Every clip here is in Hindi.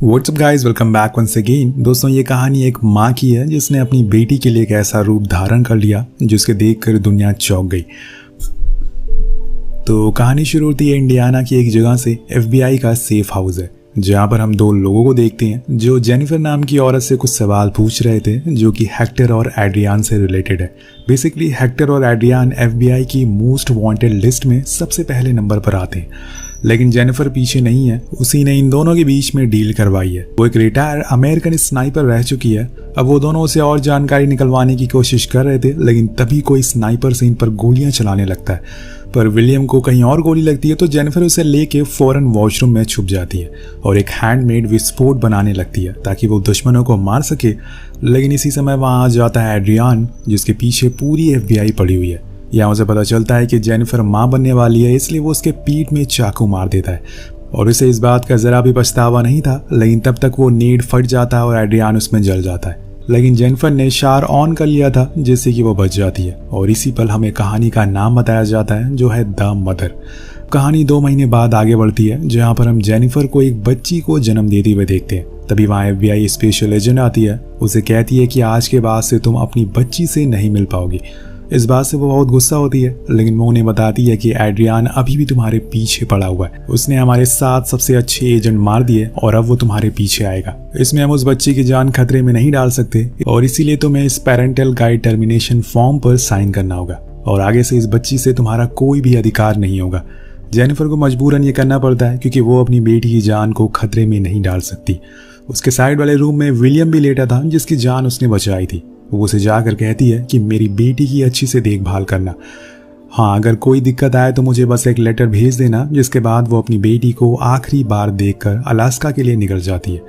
WhatsApp guys, welcome back once again. दोस्तों, ये कहानी एक माँ की है जिसने अपनी बेटी के लिए एक ऐसा रूप धारण कर लिया जिसके देखकर दुनिया चौंक गई। तो कहानी शुरू होती है इंडियाना की एक जगह से। FBI का सेफ हाउस है जहाँ पर हम दो लोगों को देखते हैं जो जेनिफर नाम की औरत से कुछ सवाल पूछ रहे थे जो कि हेक्टर और एड्रियान से रिलेटेड है। बेसिकली हेक्टर और एड्रियान FBI की मोस्ट वांटेड लिस्ट में सबसे पहले नंबर पर आते हैं, लेकिन जेनिफर पीछे नहीं है। उसी ने इन दोनों के बीच में डील करवाई है। वो एक रिटायर अमेरिकन स्नाइपर रह चुकी है। अब वो दोनों से और जानकारी निकलवाने की कोशिश कर रहे थे, लेकिन तभी कोई स्नाइपर से इन पर गोलियां चलाने लगता है। पर विलियम को कहीं और गोली लगती है तो जेनिफर उसे लेके फौरन वॉशरूम में छुप जाती है और एक हैंडमेड विस्फोट बनाने लगती है ताकि वो दुश्मनों को मार सके। लेकिन इसी समय वहां आ जाता है एड्रियान, जिसके पीछे पूरी FBI पड़ी हुई है। यहाँ उसे पता चलता है कि जेनिफर माँ बनने वाली है, इसलिए वो उसके पीठ में चाकू मार देता है और उसे इस बात का जरा भी पछतावा नहीं था। लेकिन तब तक वो नीड फट जाता है और एड्रियान उसमें जल जाता है। लेकिन जेनिफर ने शार ऑन कर लिया था जिससे कि वो बच जाती है और इसी पल हमें कहानी का नाम बताया जाता है जो है द मदर। कहानी 2 महीने बाद आगे बढ़ती है जहाँ पर हम जेनिफर को एक बच्ची को जन्म देते हुए देखते हैं। तभी वहाँ FBI स्पेशल एजेंट आती है। उसे कहती है कि आज के बाद से तुम अपनी बच्ची से नहीं मिल पाओगी। इस बात से वो बहुत गुस्सा होती है, लेकिन वो उन्हें बताती है कि एड्रियान अभी भी तुम्हारे पीछे पड़ा हुआ है। उसने हमारे 7 सबसे अच्छे एजेंट मार दिए और अब वो तुम्हारे पीछे आएगा। इसमें हम उस बच्चे की जान खतरे में नहीं डाल सकते और इसीलिए तुम्हें इस पेरेंटल गाइड टर्मिनेशन फॉर्म पर साइन करना होगा और आगे से इस बच्ची से तुम्हारा कोई भी अधिकार नहीं होगा। जेनिफर को मजबूरन ये करना पड़ता है क्योंकि वो अपनी बेटी की जान को खतरे में नहीं डाल सकती। उसके साइड वाले रूम में विलियम भी लेटा था जिसकी जान उसने बचाई थी। वो उसे जाकर कहती है कि मेरी बेटी की अच्छी से देखभाल करना। हाँ, अगर कोई दिक्कत आए तो मुझे बस एक लेटर भेज देना। जिसके बाद वो अपनी बेटी को आखिरी बार देखकर अलास्का के लिए निकल जाती है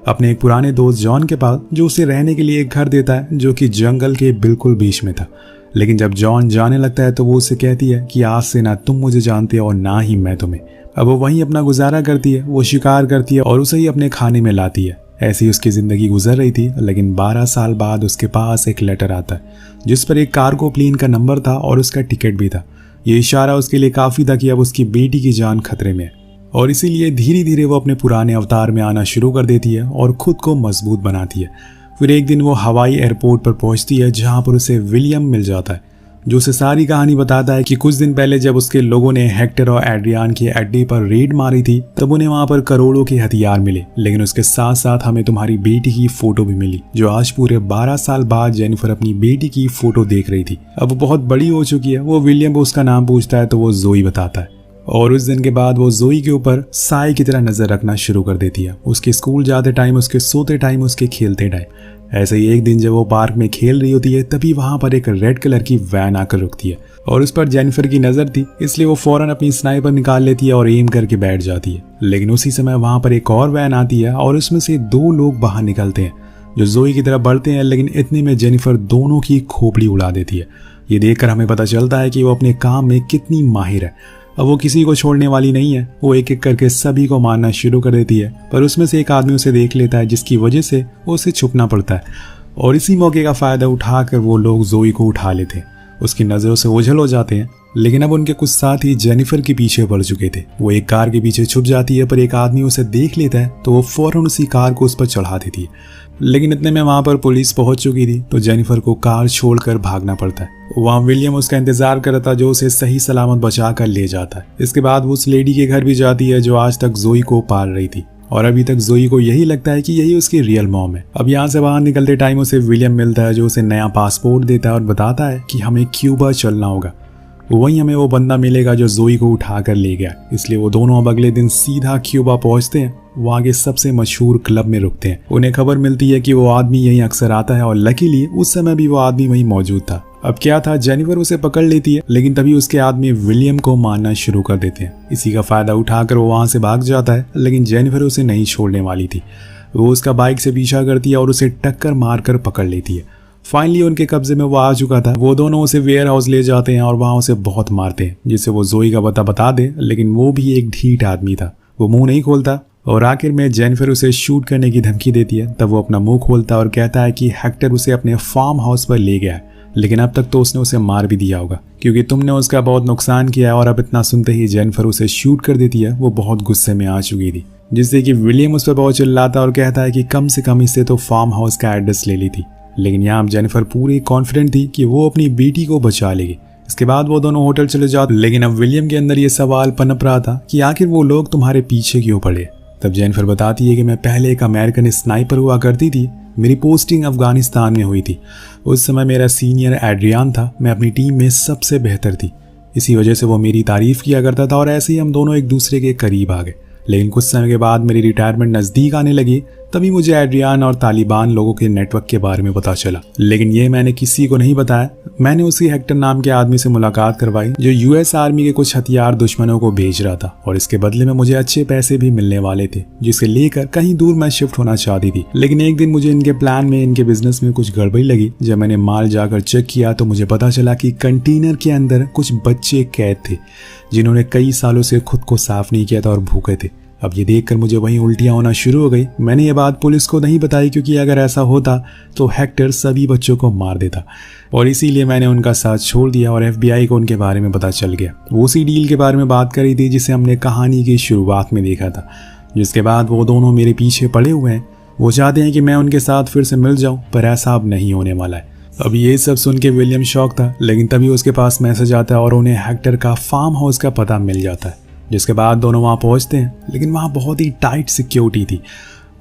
अपने एक पुराने दोस्त जॉन के पास, जो उसे रहने के लिए एक घर देता है जो कि जंगल के बिल्कुल बीच में था। लेकिन जब जॉन जाने लगता है तो वो उसे कहती है कि आज से ना तुम मुझे जानते हो और ना ही मैं तुम्हें। अब वो वहीं अपना गुजारा करती है, वो शिकार करती है और उसे ही अपने खाने में लाती है। ऐसी ही उसकी ज़िंदगी गुजर रही थी। लेकिन 12 साल बाद उसके पास एक लेटर आता है जिस पर एक कार्गो प्लेन का नंबर था और उसका टिकट भी था। ये इशारा उसके लिए काफ़ी था कि अब उसकी बेटी की जान खतरे में है और इसीलिए धीरे धीरे वो अपने पुराने अवतार में आना शुरू कर देती है और खुद को मजबूत बनाती है। फिर एक दिन वो हवाई एयरपोर्ट पर पहुंचती है जहां पर उसे विलियम मिल जाता है, जो उसे सारी कहानी बताता है कि कुछ दिन पहले जब उसके लोगों ने हेक्टर और एड्रियान के अड्डे पर रेड मारी थी तब उन्हें वहां पर करोड़ों के हथियार मिले। लेकिन उसके साथ साथ हमें तुम्हारी बेटी की फोटो भी मिली, जो आज पूरे 12 साल बाद जेनिफर अपनी बेटी की फोटो देख रही थी। अब वो बहुत बड़ी हो चुकी है। वो विलियम को उसका नाम पूछता है तो वो जोई बताता है और उस दिन के बाद वो जोई के ऊपर साई की तरह नजर रखना शुरू कर देती है। उसके स्कूल जाते टाइम, उसके सोते टाइम, उसके खेलते टाइम। ऐसे ही एक दिन जब वो पार्क में खेल रही होती है तभी वहां पर एक रेड कलर की वैन आकर रुकती है और उस पर जेनिफर की नजर थी, इसलिए वो फौरन अपनी स्नाइपर निकाल लेती है और एम करके बैठ जाती है। लेकिन उसी समय वहां पर एक और वैन आती है और उसमें से 2 लोग बाहर निकलते हैं जो जोई की तरफ बढ़ते हैं। लेकिन इतने में जेनिफर दोनों की खोपड़ी उड़ा देती है। ये देखकर हमें पता चलता है कि वो अपने काम में कितनी माहिर है। अब वो किसी को छोड़ने वाली नहीं है। वो एक एक करके सभी को मारना शुरू कर देती है, पर उसमें से एक आदमी उसे देख लेता है जिसकी वजह से वो उसे छुपना पड़ता है और इसी मौके का फायदा उठाकर वो लोग जोई को उठा लेते हैं। उसकी नजरों से ओझल हो जाते हैं। लेकिन अब उनके कुछ साथी जेनिफर के पीछे पड़ चुके थे। वो एक कार के पीछे छुप जाती है, पर एक आदमी उसे देख लेता है तो वो फौरन उसी कार को उस पर चढ़ा देती है। लेकिन इतने में वहां पर पुलिस पहुंच चुकी थी तो जेनिफर को कार छोड़कर भागना पड़ता है। वहां विलियम उसका इंतजार कर रहा था जो उसे सही सलामत बचा कर ले जाता है। इसके बाद वो उस लेडी के घर भी जाती है जो आज तक जोई को पाल रही थी और अभी तक जोई को यही लगता है कि यही उसकी रियल मॉम है। अब यहाँ से बाहर निकलते टाइम उसे विलियम मिलता है जो उसे नया पासपोर्ट देता है और बताता है कि हमें क्यूबा चलना होगा। वहीं हमें वो बंदा मिलेगा जो जोई को उठा कर ले गया। इसलिए वो दोनों अब अगले दिन सीधा क्यूबा पहुंचते हैं। वहाँ के सबसे मशहूर क्लब में रुकते हैं। उन्हें खबर मिलती है कि वो आदमी यहीं अक्सर आता है और लकीली उस समय भी वो आदमी वहीं मौजूद था। अब क्या था, जेनिफर उसे पकड़ लेती है, लेकिन तभी उसके आदमी विलियम को मारना शुरू कर देते हैं। इसी का फायदा उठाकर वो वहां से भाग जाता है, लेकिन जेनिफर उसे नहीं छोड़ने वाली थी। वो उसका बाइक से पीछा करती है और उसे टक्कर मारकर पकड़ लेती है। फाइनली उनके कब्जे में वो आ चुका था। वो दोनों उसे वेयर हाउस ले जाते हैं और वहां उसे बहुत मारते हैं जिससे वो जोई का पता बता दे। लेकिन वो भी एक ढीठ आदमी था, वो मुंह नहीं खोलता और आखिर में जेनिफर उसे शूट करने की धमकी देती है। तब वो अपना मुंह खोलता है और कहता है कि हेक्टर उसे अपने फार्म हाउस पर ले गया है, लेकिन अब तक तो उसने उसे मार भी दिया होगा क्योंकि तुमने उसका बहुत नुकसान किया है। और अब इतना सुनते ही जेनिफर उसे शूट कर देती है। वो बहुत गुस्से में आ चुकी थी। जिससे कि विलियम उस पर बहुत चिल्लाता और कहता है कि कम से कम इससे तो फार्म हाउस का एड्रेस ले ली थी। लेकिन यहाँ जेनिफर पूरी कॉन्फिडेंट थी कि वो अपनी बेटी को बचा लेगी। इसके बाद वो दोनों होटल चले जाते। लेकिन अब विलियम के अंदर ये सवाल पनप रहा था कि आखिर वो लोग तुम्हारे पीछे क्यों पड़े। तब जेनिफर बताती है कि मैं पहले एक अमेरिकन स्नाइपर हुआ करती थी। मेरी पोस्टिंग अफगानिस्तान में हुई थी। उस समय मेरा सीनियर एड्रियान था। मैं अपनी टीम में सबसे बेहतर थी। इसी वजह से वो मेरी तारीफ किया करता था और ऐसे ही हम दोनों एक दूसरे के करीब आ गए। लेकिन कुछ समय के बाद मेरी रिटायरमेंट नज़दीक आने लगी। तभी मुझे एड्रियान और तालिबान लोगों के नेटवर्क के बारे में पता चला। लेकिन ये मैंने किसी को नहीं बताया। मैंने उसी हेक्टर नाम के आदमी से मुलाकात करवाई जो यूएस आर्मी के कुछ हथियार दुश्मनों को बेच रहा था और इसके बदले में मुझे अच्छे पैसे भी मिलने वाले थे, जिसे लेकर कहीं दूर मैं शिफ्ट होना चाहती थी। लेकिन एक दिन मुझे इनके प्लान में, इनके बिजनेस में कुछ गड़बड़ी लगी। जब मैंने माल जाकर चेक किया तो मुझे पता चला कि कंटेनर के अंदर कुछ बच्चे कैद थे जिन्होंने कई सालों से खुद को साफ नहीं किया था और भूखे थे। अब ये देखकर मुझे वहीं उल्टियां होना शुरू हो गई। मैंने ये बात पुलिस को नहीं बताई क्योंकि अगर ऐसा होता तो हेक्टर सभी बच्चों को मार देता और इसीलिए मैंने उनका साथ छोड़ दिया और एफबीआई को उनके बारे में पता चल गया। वो उसी डील के बारे में बात कर रही थी जिसे हमने कहानी की शुरुआत में देखा था। जिसके बाद वो दोनों मेरे पीछे पड़े हुए हैं। वो चाहते हैं कि मैं उनके साथ फिर से मिल जाऊं, पर ऐसा अब नहीं होने वाला है। अब ये सब सुन के विलियम शॉक था। लेकिन तभी उसके पास मैसेज आता है और उन्हें हेक्टर का फार्म हाउस का पता मिल जाता है। जिसके बाद दोनों वहाँ पहुँचते हैं। लेकिन वहाँ बहुत ही टाइट सिक्योरिटी थी।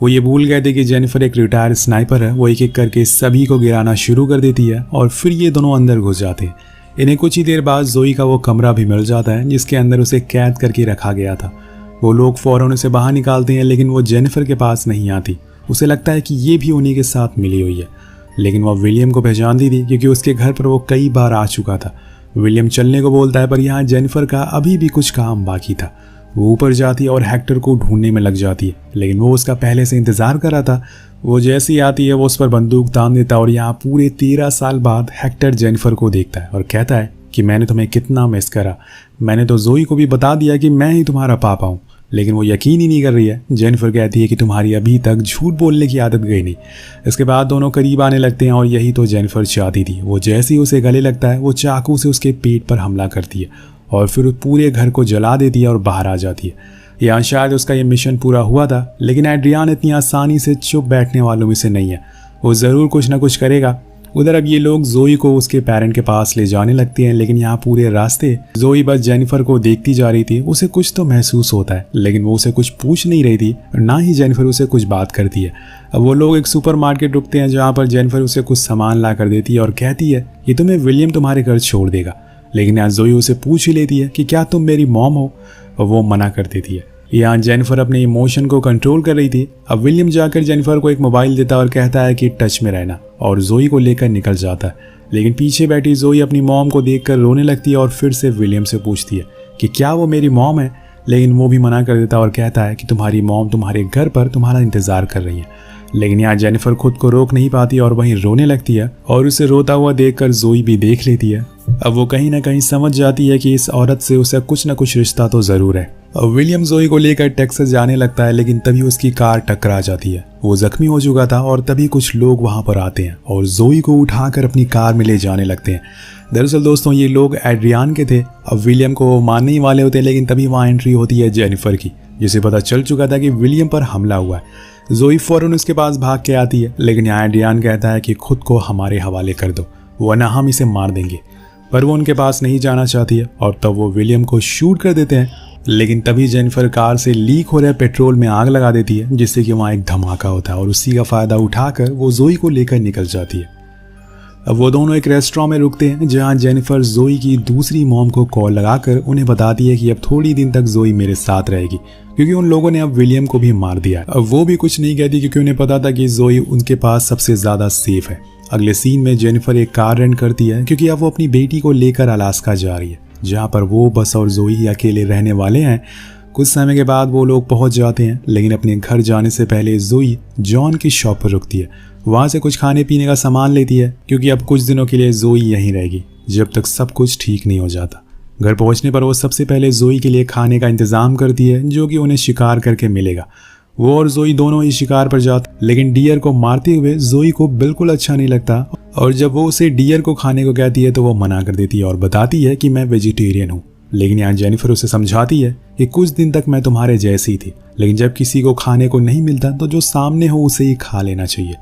वो ये भूल गए थे कि जेनिफर एक रिटायर्ड स्नाइपर है। वो एक एक करके सभी को गिराना शुरू कर देती है और फिर ये दोनों अंदर घुस जाते हैं। इन्हें कुछ ही देर बाद जोई का वो कमरा भी मिल जाता है जिसके अंदर उसे कैद करके रखा गया था। वो लोग फौरन उसे बाहर निकालते हैं लेकिन वो जेनिफर के पास नहीं आती। उसे लगता है कि ये भी उन्हीं के साथ मिली हुई है। लेकिन वह विलियम को पहचानती थी क्योंकि उसके घर पर वो कई बार आ चुका था। विलियम चलने को बोलता है पर यहाँ जेनिफर का अभी भी कुछ काम बाकी था। वो ऊपर जाती है और हेक्टर को ढूंढने में लग जाती है। लेकिन वो उसका पहले से इंतजार कर रहा था। वो जैसे ही आती है वो उस पर बंदूक तान देता है और यहाँ पूरे 13 साल बाद हेक्टर जेनिफर को देखता है और कहता है कि मैंने तुम्हें कितना मिस करा। मैंने तो जोई को भी बता दिया कि मैं ही तुम्हारा पापा हूँ, लेकिन वो यकीन ही नहीं कर रही है। जेनिफर कहती है कि तुम्हारी अभी तक झूठ बोलने की आदत गई नहीं। इसके बाद दोनों करीब आने लगते हैं और यही तो जेनिफर चाहती थी। वो जैसे ही उसे गले लगता है वो चाकू से उसके पेट पर हमला करती है और फिर पूरे घर को जला देती है और बाहर आ जाती है। यहाँ शायद उसका ये मिशन पूरा हुआ था। लेकिन एड्रियान इतनी आसानी से चुप बैठने वालों में से नहीं है। वो ज़रूर कुछ ना कुछ करेगा। उधर अब ये लोग जोई को उसके पेरेंट के पास ले जाने लगते हैं। लेकिन यहाँ पूरे रास्ते जोई बस जेनिफर को देखती जा रही थी। उसे कुछ तो महसूस होता है लेकिन वो उसे कुछ पूछ नहीं रही थी और ना ही जेनिफर उसे कुछ बात करती है। अब वो लोग एक सुपरमार्केट रुकते हैं जहाँ पर जेनिफर उसे कुछ सामान ला कर देती है और कहती है कि तुम्हें विलियम तुम्हारे घर छोड़ देगा। लेकिन यहाँ जोई उसे पूछ ही लेती है कि क्या तुम मेरी मॉम हो, और वो मना कर देती है। यहाँ जेनिफर अपने इमोशन को कंट्रोल कर रही थी। अब विलियम जाकर जेनिफर को एक मोबाइल देता और कहता है कि टच में रहना, और जोई को लेकर निकल जाता है। लेकिन पीछे बैठी जोई अपनी मॉम को देखकर रोने लगती है और फिर से विलियम से पूछती है कि क्या वो मेरी मॉम है। लेकिन वो भी मना कर देता और कहता है कि तुम्हारी मॉम तुम्हारे घर पर तुम्हारा इंतजार कर रही है। लेकिन यहाँ जेनिफर खुद को रोक नहीं पाती और वहीं रोने लगती है और उसे रोता हुआ देखकर जोई भी देख लेती है। अब वो कहीं ना कहीं समझ जाती है कि इस औरत से उसे कुछ न कुछ रिश्ता तो जरूर है। अब विलियम जोई को लेकर टेक्सास जाने लगता है लेकिन तभी उसकी कार टकरा जाती है। वो जख्मी हो चुका था और तभी कुछ लोग वहां पर आते हैं और जोई को उठाकर अपनी कार में ले जाने लगते हैं। दरअसल दोस्तों ये लोग एड्रियान के थे। अब विलियम को वो मारने ही वाले होते हैं लेकिन तभी वहाँ एंट्री होती है जेनिफर की, जिसे पता चल चुका था कि विलियम पर हमला हुआ है। जोई फौरन उसके पास भाग के आती है लेकिन यहाँ एड्रियान कहता है कि खुद को हमारे हवाले कर दो वरना हम इसे मार देंगे। पर वो उनके पास नहीं जाना चाहती है और तब वो विलियम को शूट कर देते हैं। लेकिन तभी जेनिफर कार से लीक हो रहे पेट्रोल में आग लगा देती है जिससे कि वहाँ एक धमाका होता है और उसी का फायदा उठाकर वो जोई को लेकर निकल जाती है। अब वो दोनों एक रेस्टोरेंट में रुकते हैं जहाँ जेनिफर जोई की दूसरी मॉम को कॉल लगाकर उन्हें बताती है कि अब थोड़ी दिन तक जोई मेरे साथ रहेगी क्योंकि उन लोगों ने अब विलियम को भी मार दिया है। अब वो भी कुछ नहीं कहती क्योंकि उन्हें पता था कि जोई उनके पास सबसे ज्यादा सेफ है। अगले सीन में जेनिफर एक कार रेंट करती है क्योंकि अब वो अपनी बेटी को लेकर अलास्का जा रही है जहाँ पर वो बस और जोई अकेले रहने वाले हैं। कुछ समय के बाद वो लोग पहुंच जाते हैं लेकिन अपने घर जाने से पहले जोई जॉन की शॉप पर रुकती है। वहां से कुछ खाने पीने का सामान लेती है क्योंकि अब कुछ दिनों के लिए जोई यहीं रहेगी जब तक सब कुछ ठीक नहीं हो जाता। घर पहुंचने पर वो सबसे पहले जोई के लिए खाने का इंतजाम करती है जो कि उन्हें शिकार करके मिलेगा। वो और जोई दोनों ही शिकार पर जाते लेकिन डियर को मारते हुए जोई को बिल्कुल अच्छा नहीं लगता और जब वो उसे डियर को खाने को कहती है तो वो मना कर देती है और बताती है कि मैं वेजिटेरियन हूँ। लेकिन यहाँ जेनिफर उसे समझाती है कि कुछ दिन तक मैं तुम्हारे जैसी थी, लेकिन जब किसी को खाने को नहीं मिलता तो जो सामने हो उसे ही खा लेना चाहिए।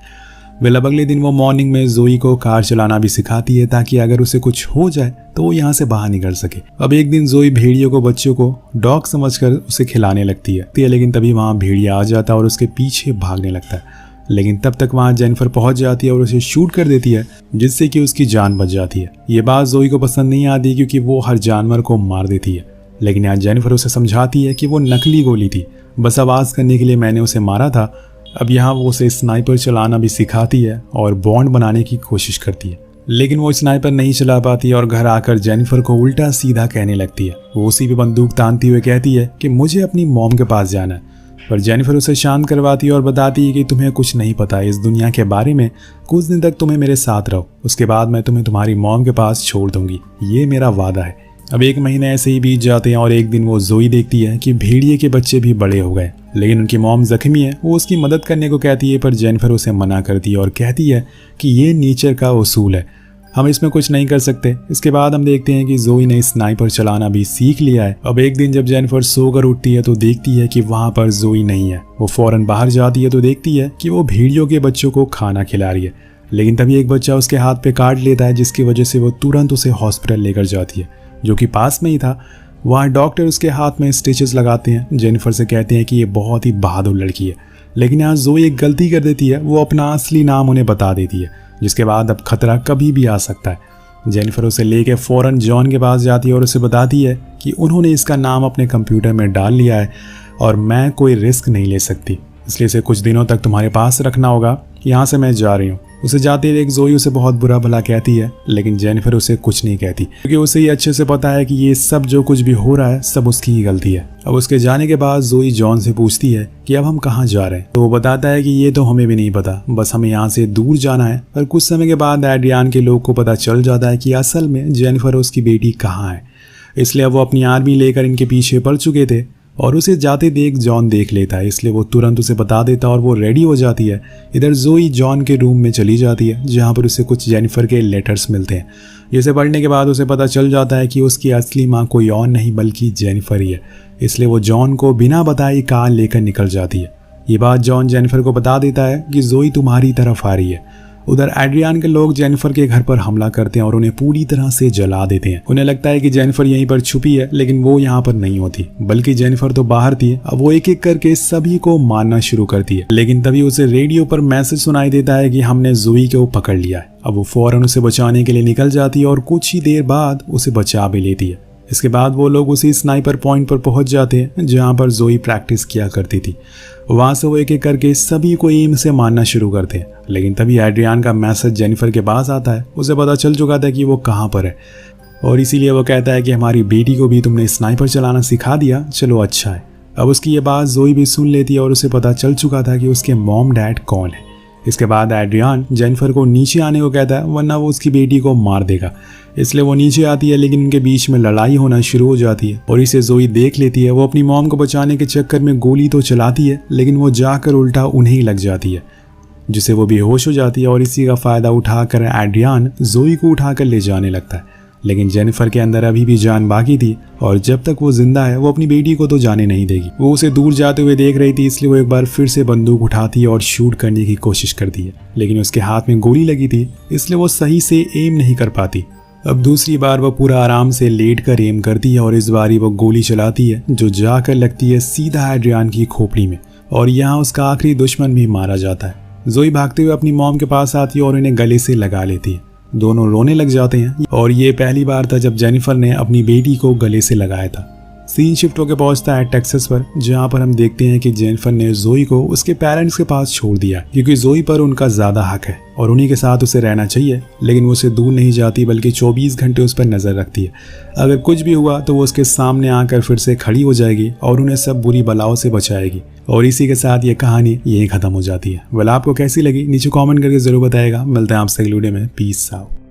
वेल अब अगले दिन वो मॉर्निंग में जोई को कार चलाना भी सिखाती है ताकि अगर उसे कुछ हो जाए तो वो यहाँ से बाहर निकल सके। अब एक दिन जोई भेड़ियों को बच्चों को डॉग समझकर उसे खिलाने लगती है, लेकिन तभी वहाँ भेड़िया आ जाता है और उसके पीछे भागने लगता है। लेकिन तब तक वहाँ जेनिफर पहुंच जाती है और उसे शूट कर देती है, जिससे कि उसकी जान बच जाती है। ये बात जोई को पसंद नहीं आती क्योंकि वो हर जानवर को मार देती है, लेकिन यहाँ जेनिफर उसे समझाती है कि वो नकली गोली थी, बस आवाज करने के लिए मैंने उसे मारा था। अब यहाँ वो उसे स्नाइपर चलाना भी सिखाती है और बॉन्ड बनाने की कोशिश करती है, लेकिन वो स्नाइपर नहीं चला पाती और घर आकर जेनिफर को उल्टा सीधा कहने लगती है। वो उसी पे बंदूक तानती हुए कहती है कि मुझे अपनी मॉम के पास जाना है, पर जेनिफर उसे शांत करवाती है और बताती है कि तुम्हें कुछ नहीं पता इस दुनिया के बारे में, कुछ दिन तक तुम्हें मेरे साथ रहो, उसके बाद मैं तुम्हें तुम्हारी मॉम के पास छोड़ दूंगी, ये मेरा वादा है। अब 1 महीने ऐसे ही बीत जाते हैं और एक दिन वो जोई देखती है कि भेड़िए के बच्चे भी बड़े हो गए, लेकिन उनकी मॉम जख्मी है। वो उसकी मदद करने को कहती है, पर जेनिफर उसे मना करती है और कहती है कि ये नेचर का उसूल है, हम इसमें कुछ नहीं कर सकते। इसके बाद हम देखते हैं कि जोई ने स्नाइपर चलाना भी सीख लिया है। अब एक दिन जब जेनिफर सोकर उठती है तो देखती है कि वहाँ पर जोई नहीं है। वो फौरन बाहर जाती है तो देखती है कि वो भेड़ियों के बच्चों को खाना खिला रही है, लेकिन तभी एक बच्चा उसके हाथ पे काट लेता है, जिसकी वजह से वो तुरंत उसे हॉस्पिटल लेकर जाती है, जो कि पास में ही था। वहाँ डॉक्टर उसके हाथ में स्टिचेस लगाते हैं। जेनिफर से कहते हैं कि ये बहुत ही बहादुर लड़की है, लेकिन यहाँ जोई एक गलती कर देती है, वो अपना असली नाम उन्हें बता देती है, जिसके बाद अब खतरा कभी भी आ सकता है। जेनिफर उसे लेके फौरन जॉन के पास जाती है और उसे बताती है कि उन्होंने इसका नाम अपने कंप्यूटर में डाल लिया है और मैं कोई रिस्क नहीं ले सकती, इसलिए इसे कुछ दिनों तक तुम्हारे पास रखना होगा, यहाँ से मैं जा रही हूँ। उसे जाते देख जोई उसे बहुत बुरा भला कहती है, लेकिन जेनिफर उसे कुछ नहीं कहती क्योंकि उसे ये अच्छे से पता है कि ये सब जो कुछ भी हो रहा है सब उसकी ही गलती है। अब उसके जाने के बाद जोई जॉन से पूछती है कि अब हम कहाँ जा रहे हैं, तो वो बताता है कि ये तो हमें भी नहीं पता, बस हमें यहाँ से दूर जाना है। पर कुछ समय के बाद एड्रियान के लोग को पता चल जाता है कि असल में जेनिफर और उसकी बेटी कहाँ है, इसलिए वो अपनी आर्मी लेकर इनके पीछे पड़ चुके थे और उसे जाते देख जॉन देख लेता है, इसलिए वो तुरंत उसे बता देता और वो रेडी हो जाती है। इधर जोई जॉन के रूम में चली जाती है, जहाँ पर उसे कुछ जेनिफर के लेटर्स मिलते हैं, जिसे पढ़ने के बाद उसे पता चल जाता है कि उसकी असली माँ कोई और नहीं बल्कि जेनिफर ही है। इसलिए वो जॉन को बिना बताए कार लेकर निकल जाती है। ये बात जॉन जेनिफर को बता देता है कि जोई तुम्हारी तरफ आ रही है। उधर एड्रियान के लोग जेनिफर के घर पर हमला करते हैं और उन्हें पूरी तरह से जला देते हैं। उन्हें लगता है कि जेनिफर यहीं पर छुपी है, लेकिन वो यहाँ पर नहीं होती, बल्कि जेनिफर तो बाहर थी। अब वो एक एक करके सभी को मारना शुरू करती है, लेकिन तभी उसे रेडियो पर मैसेज सुनाई देता है कि हमने जोई को पकड़ लिया है। अब वो फौरन उसे बचाने के लिए निकल जाती है और कुछ ही देर बाद उसे बचा भी लेती है। इसके बाद वो लोग उसी स्नाइपर पॉइंट पर पहुंच जाते हैं जहां पर जोई प्रैक्टिस किया करती थी। वहां से वो एक एक करके सभी को एम से मारना शुरू करते हैं, लेकिन तभी एड्रियान का मैसेज जेनिफर के पास आता है। उसे पता चल चुका था कि वो कहां पर है और इसीलिए वो कहता है कि हमारी बेटी को भी तुमने स्नाइपर चलाना सिखा दिया, चलो अच्छा है। अब उसकी ये बात जोई भी सुन लेती है और उसे पता चल चुका था कि उसके मॉम डैड कौन है। इसके बाद एड्रियान जेनिफर को नीचे आने को कहता है, वरना वो उसकी बेटी को मार देगा। इसलिए वो नीचे आती है, लेकिन उनके बीच में लड़ाई होना शुरू हो जाती है और इसे जोई देख लेती है। वो अपनी मॉम को बचाने के चक्कर में गोली तो चलाती है, लेकिन वो जाकर उल्टा उन्हें ही लग जाती है, जिससे वो बेहोश हो जाती है और इसी का फायदा उठाकर एड्रियान जोई को उठाकर ले जाने लगता है। लेकिन जेनिफर के अंदर अभी भी जान बाकी थी और जब तक वो जिंदा है वो अपनी बेटी को तो जाने नहीं देगी। वो उसे दूर जाते हुए देख रही थी, इसलिए वो एक बार फिर से बंदूक उठाती है और शूट करने की कोशिश करती है, लेकिन उसके हाथ में गोली लगी थी, इसलिए वो सही से एम नहीं कर पाती। अब दूसरी बार वो पूरा आराम से लेट कर एम करती है और इस बारी वो गोली चलाती है जो जाकर लगती है सीधा एड्रियान की खोपड़ी में और यहाँ उसका आखिरी दुश्मन भी मारा जाता है। जोई भागते हुए अपनी मॉम के पास आती है और उन्हें गले से लगा लेती है। दोनों रोने लग जाते हैं और ये पहली बार था जब जेनिफर ने अपनी बेटी को गले से लगाया था। सीन शिफ्ट होकर पहुंचता है टेक्सास पर, जहां पर हम देखते हैं कि जेनिफर ने जोई को उसके पेरेंट्स के पास छोड़ दिया क्योंकि जोई पर उनका ज्यादा हक है और उन्हीं के साथ उसे रहना चाहिए, लेकिन वो उसे दूर नहीं जाती बल्कि 24 घंटे उस पर नजर रखती है। अगर कुछ भी हुआ तो वो उसके सामने आकर फिर से खड़ी हो जाएगी और उन्हें सब बुरी बलाओं से बचाएगी। और इसी के साथ ये कहानी यही खत्म हो जाती है। वेल, आपको कैसी लगी नीचे कॉमेंट करके जरूर बताएगा। मिलते हैं आपसे अगले वीडियो में। Peace out.